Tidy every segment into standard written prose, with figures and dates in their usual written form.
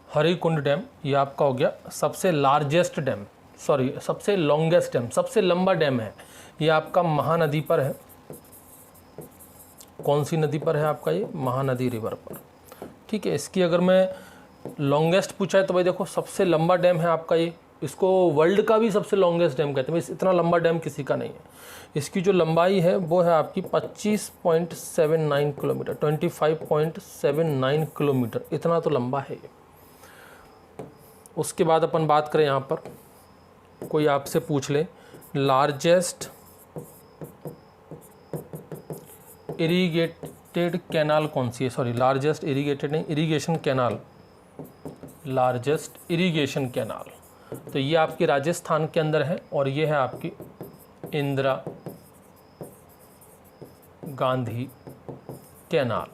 Harikund dam ये आपका हो गया सबसे लार्जेस्ट डैम, सॉरी सबसे लॉन्गेस्ट डैम, सबसे लंबा डैम है। ये आपका महानदी पर है। कौन सी नदी पर है आपका ये? महानदी रिवर पर। ठीक है, इसकी अगर मैं लॉन्गेस्ट पूछा है तो भाई देखो सबसे लंबा डैम है आपका ये। इसको वर्ल्ड का भी सबसे लॉन्गेस्ट डैम कहते हैं। इतना लंबा डैम किसी का नहीं है। इसकी जो लंबाई है वो है आपकी 25.79 किलोमीटर, 25.79 किलोमीटर, इतना तो लंबा है ये। उसके बाद अपन बात करें, यहाँ पर कोई आपसे पूछ ले लार्जेस्ट इरीगेटेड कैनाल कौन सी है, सॉरी लार्जेस्ट इरीगेटेड नहीं, irrigation canal, largest irrigation canal, तो ये आपकी राजस्थान के अंदर है और ये है आपकी इंदिरा गांधी कैनाल।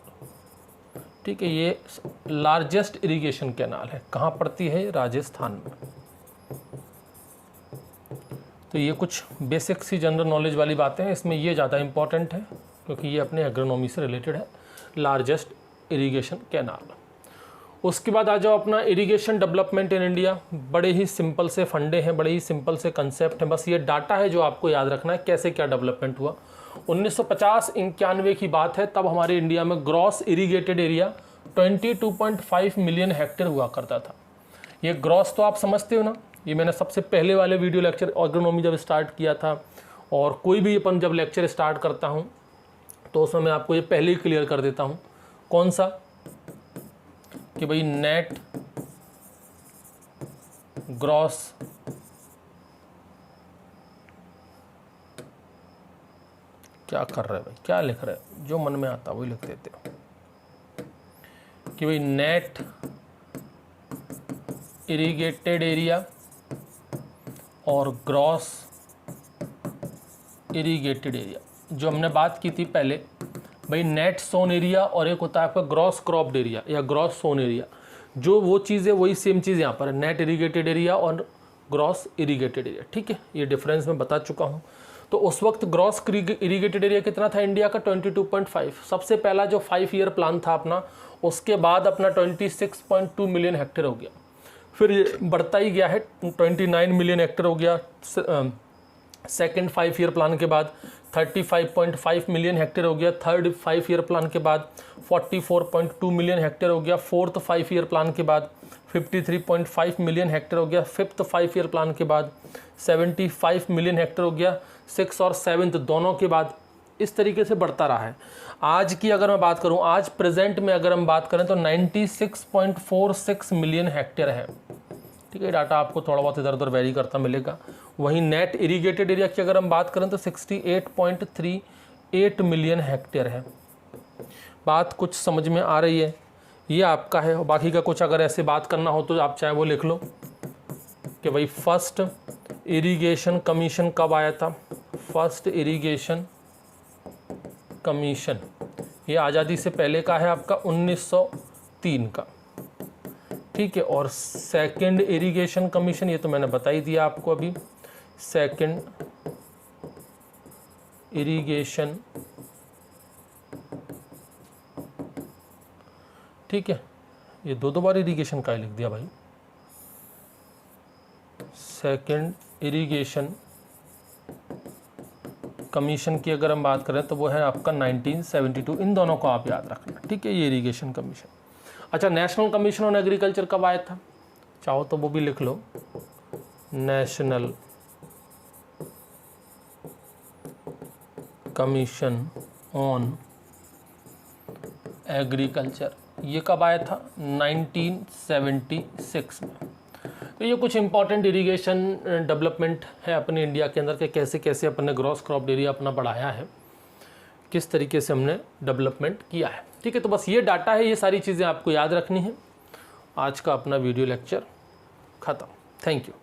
ठीक है, ये लार्जेस्ट इरिगेशन कैनाल है। कहाँ पड़ती है? राजस्थान में। तो ये कुछ बेसिक सी जनरल नॉलेज वाली बातें हैं, इसमें ये ज़्यादा इंपॉर्टेंट है क्योंकि ये अपने एग्रोनॉमी से रिलेटेड है, लार्जेस्ट इरिगेशन कैनाल। उसके बाद आ जाओ अपना इरिगेशन डेवलपमेंट इन इंडिया। बड़े ही सिंपल से फंडे हैं, बड़े ही सिंपल से कंसेप्ट हैं, बस ये डाटा है जो आपको याद रखना है कैसे क्या डेवलपमेंट हुआ। 1950-91 की बात है, तब हमारे इंडिया में gross irrigated area 22.5 million hectare हुआ करता था। ये ग्रॉस तो आप समझते हो ना, ये मैंने सबसे पहले वाले वीडियो लेक्चर एग्रोनॉमी जब स्टार्ट किया था, और कोई भी अपन जब लेक्चर स्टार्ट करता हूँ तो उसमें मैं आपको ये पहले ही क्लियर कर देता हूँ। कौन सा? कि भाई नेट ग्रॉस क्या कर रहे हैं भाई, क्या लिख रहे हैं? जो मन में आता वही लिख देते हो कि भाई नेट इरिगेटेड एरिया और ग्रॉस इरिगेटेड एरिया। जो हमने बात की थी पहले, भाई नेट सोन एरिया और एक होता है आपका ग्रॉस क्रॉप्ड एरिया या ग्रॉस सोन एरिया। जो वो चीज़ है वही सेम चीज़ यहाँ पर है, नेट इरिगेटेड एरिया और ग्रॉस इरिगेटेड एरिया। ठीक है, ये डिफरेंस मैं बता चुका हूँ। तो उस वक्त ग्रॉस इरिगेटेड एरिया कितना था इंडिया का? 22.5। सबसे पहला जो 5 ईयर प्लान था अपना, उसके बाद अपना 26.2 मिलियन हेक्टेयर हो गया। फिर बढ़ता ही गया है, 29 मिलियन हेक्टेयर हो गया सेकेंड 5 ईयर प्लान के बाद, 35.5 मिलियन हेक्टेयर हो गया थर्ड 5 ईयर प्लान के बाद, 44.2 मिलियन हेक्टेयर हो गया फोर्थ 5 ईयर प्लान के बाद, 53.5 मिलियन हेक्टेयर हो गया फिफ्थ 5 ईयर प्लान के बाद, 75 मिलियन हेक्टेयर हो गया 6 और 7 दोनों के बाद। इस तरीके से बढ़ता रहा है। आज की अगर मैं बात करूं, आज प्रेजेंट में अगर हम बात करें तो 96.46 मिलियन हेक्टेयर है। ठीक है, डाटा आपको थोड़ा बहुत इधर उधर वेरी करता मिलेगा। वहीं नेट इरिगेटेड एरिया की अगर हम बात करें तो 68.38 मिलियन हेक्टेयर है। बात कुछ समझ में आ रही है? ये आपका है। और बाकी का कुछ अगर ऐसे बात करना हो तो आप चाहे वो लिख लो कि भाई फर्स्ट इरिगेशन कमीशन कब आया था। फर्स्ट इरिगेशन कमीशन ये आज़ादी से पहले का है आपका 1903 का। ठीक है, और सेकंड इरिगेशन कमीशन ये तो मैंने बता ही दिया आपको अभी। सेकंड इरिगेशन, ठीक है, ये दो बार इरिगेशन का ही लिख दिया भाई। सेकंड इरिगेशन कमीशन की अगर हम बात करें तो वो है आपका 1972। इन दोनों को आप याद रखना। ठीक है, ये इरिगेशन कमीशन। अच्छा, नेशनल कमीशन ऑन एग्रीकल्चर कब आया था? चाहो तो वो भी लिख लो, नेशनल कमीशन ऑन एग्रीकल्चर ये कब आया था? 1976 में। तो ये कुछ इंपॉर्टेंट इरिगेशन डेवलपमेंट है अपने इंडिया के अंदर के कैसे कैसे अपन ने ग्रॉस क्रॉप एरिया अपना बढ़ाया है, किस तरीके से हमने डेवलपमेंट किया है। ठीक है, तो बस ये डाटा है, ये सारी चीज़ें आपको याद रखनी है। आज का अपना वीडियो लेक्चर ख़त्म। Thank you.